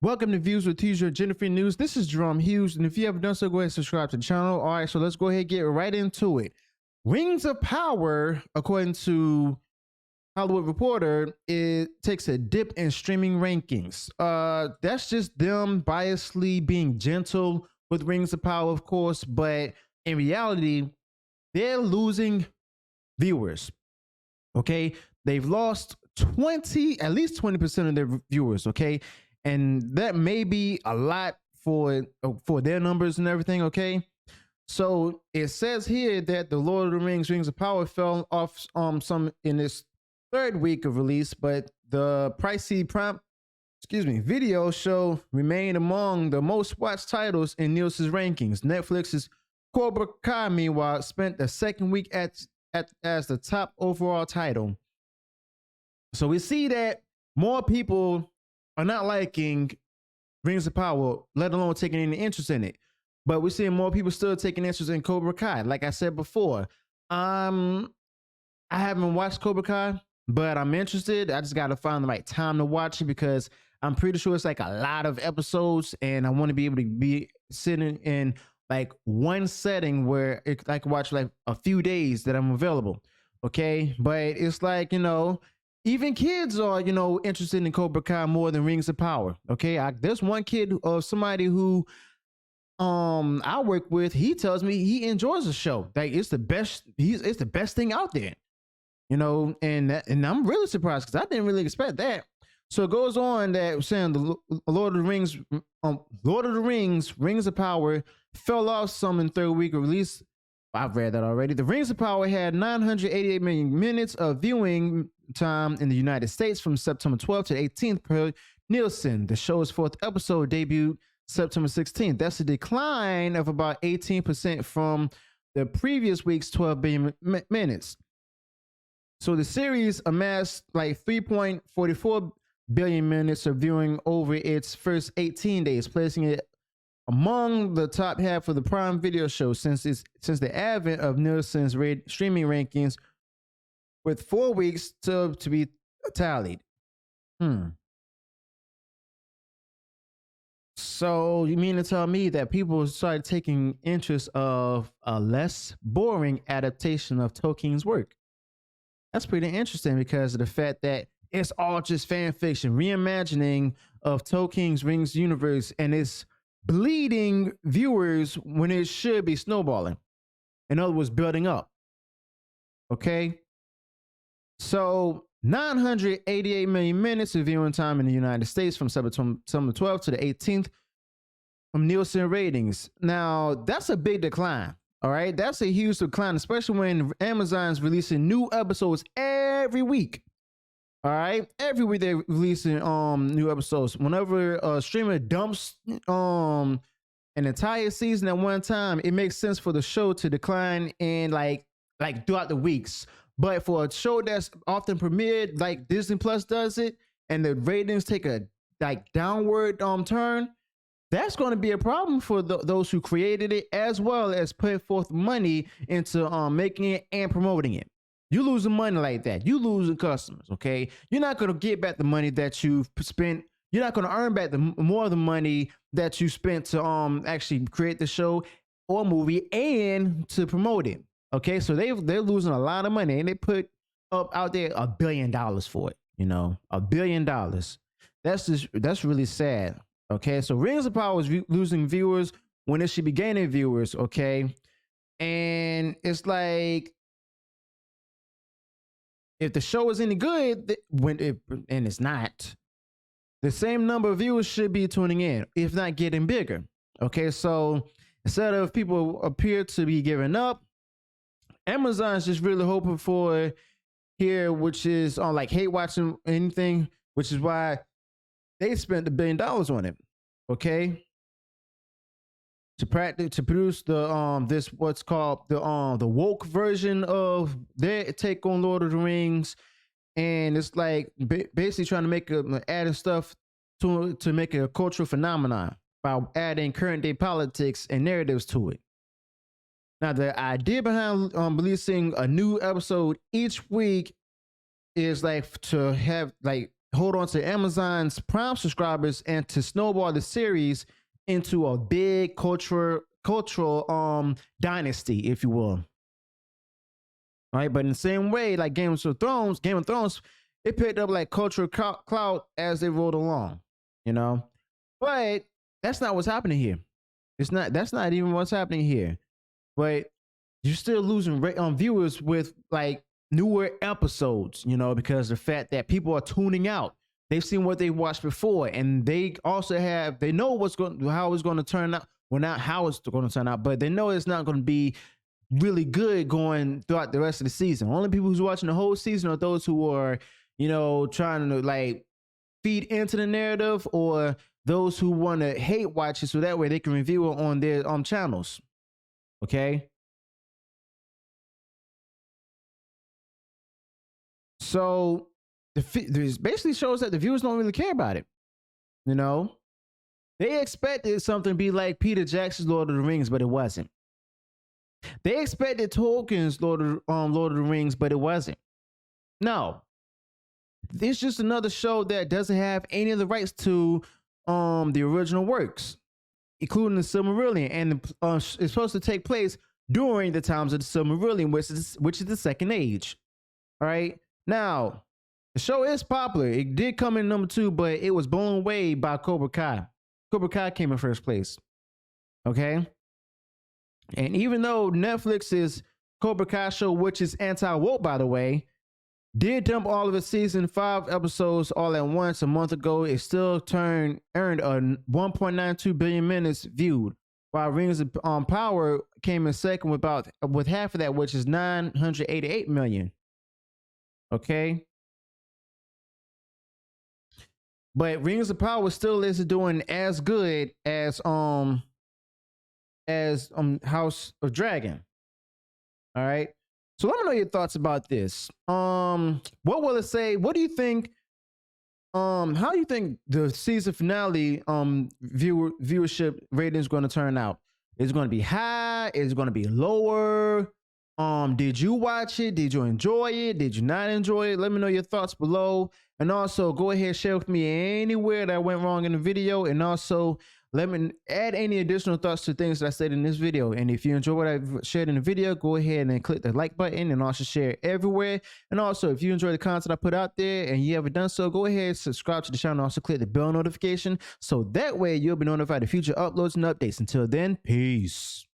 Welcome to Views with Teaser Jennifer News. This is Jerome Hughes, and if you haven't done so, go ahead and subscribe to the channel. All right, so let's go ahead and get right into it. Rings of Power, according to Hollywood Reporter, it takes a dip in streaming rankings. That's just them biasly being gentle with Rings of Power, of course, but in reality, they're losing viewers. Okay, they've lost at least 20% of their viewers. Okay, and that may be a lot for their numbers and everything. Okay, so it says here that the Lord of the Rings of Power fell off some in its third week of release, but the pricey video show remained among the most watched titles in Nielsen's rankings. Netflix's Cobra Kai, meanwhile, spent the second week as the top overall title. So we see that more people are not liking Rings of Power, let alone taking any interest in it. But we're seeing more people still taking interest in Cobra Kai. Like I said before, I haven't watched Cobra Kai, but I'm interested. I just got to find the right time to watch it because I'm pretty sure it's like a lot of episodes, and I want to be able to be sitting in like one setting where I can watch like a few days that I'm available. Okay, but it's like, even kids are, interested in Cobra Kai more than Rings of Power. Okay, there's one kid or somebody who I work with. He tells me he enjoys the show. Like it's the best. It's the best thing out there. And I'm really surprised because I didn't really expect that. So it goes on that saying the Lord of the Rings, Rings of Power fell off some in third week of release. I've read that already. The Rings of Power had 988 million minutes of viewing time in the United States from September 12th to 18th per Nielsen. The show's fourth episode debuted September 16th. That's a decline of about 18% from the previous week's 12 billion minutes. So the series amassed like 3.44 billion minutes of viewing over its first 18 days, placing it among the top half of the Prime Video show since the advent of Nielsen's streaming rankings, with 4 weeks to be tallied. So you mean to tell me that people started taking interest of a less boring adaptation of Tolkien's work? That's pretty interesting because of the fact that it's all just fan fiction, reimagining of Tolkien's Rings universe, and it's bleeding viewers when it should be snowballing. In other words, building up. Okay? So 988 million minutes of viewing time in the United States from September 12th to the 18th from Nielsen ratings. Now, that's a big decline. All right? That's a huge decline, especially when Amazon's releasing new episodes every week. All right, every week they're releasing new episodes. Whenever a streamer dumps an entire season at one time, it makes sense for the show to decline in like throughout the weeks. But for a show that's often premiered, like Disney Plus does it, and the ratings take a downward turn, that's going to be a problem for those who created it, as well as put forth money into making it and promoting it. You losing money like that, you losing customers. Okay, you're not going to get back the money that you've spent. You're not going to earn back more of the money that you spent to actually create the show or movie and to promote it. Okay, so they're losing a lot of money, and they put up out there $1 billion for it. $1 billion. That's really sad. Okay, so Rings of Power is losing viewers when it should be gaining viewers. Okay, and it's like, if the show is any good, and it's not, the same number of viewers should be tuning in, if not getting bigger. Okay, so instead of people appear to be giving up, Amazon's just really hoping for here, which is on hate watching anything, which is why they spent $1 billion on it. Okay, to produce the this what's called the woke version of their take on Lord of the Rings, and it's like basically trying to make adding stuff to make it a cultural phenomenon by adding current day politics and narratives to it. Now, the idea behind releasing a new episode each week is to have hold on to Amazon's Prime subscribers and to snowball the series into a big cultural dynasty, if you will. All right, but in the same way, like Game of Thrones, it picked up like cultural clout as they rolled along, you know. But that's not what's happening here. That's not even what's happening here. But you're still losing viewers with like newer episodes, you know, because the fact that people are tuning out. They've seen what they watched before, and they also they know how it's going to turn out. Well, not how it's going to turn out, but they know it's not going to be really good going throughout the rest of the season. Only people who's watching the whole season are those who are, you know, trying to like feed into the narrative, or those who want to hate watch it so that way they can review it on their channels. Okay. So this basically shows that the viewers don't really care about it. You know, they expected something to be like Peter Jackson's Lord of the Rings, but it wasn't. They expected Tolkien's Lord of the Rings, but it wasn't. No, it's just another show that doesn't have any of the rights to the original works, including the Silmarillion, and it's supposed to take place during the times of the Silmarillion, which is the Second Age. All right, now the show is popular. It did come in number 2, but it was blown away by Cobra Kai. Cobra Kai came in first place. Okay. And even though Netflix's Cobra Kai show, which is anti-woke, by the way, did dump all of its season 5 episodes all at once a month ago, it still earned a 1.92 billion minutes viewed, while Rings of Power came in second with half of that, which is 988 million. Okay. But Rings of Power still isn't doing as good as House of Dragon. All right. So let me know your thoughts about this. What will it say? What do you think? How do you think the season finale viewership rating is going to turn out? Is it going to be high? Is it going to be lower? Did you watch it? Did you enjoy it? Did you not enjoy it? Let me know your thoughts below. And also go ahead and share with me anywhere that went wrong in the video. And also let me add any additional thoughts to things that I said in this video. And if you enjoy what I've shared in the video, go ahead and click the like button and also share it everywhere. And also, if you enjoy the content I put out there and you haven't done so, go ahead and subscribe to the channel and also click the bell notification. So that way you'll be notified of future uploads and updates. Until then, peace.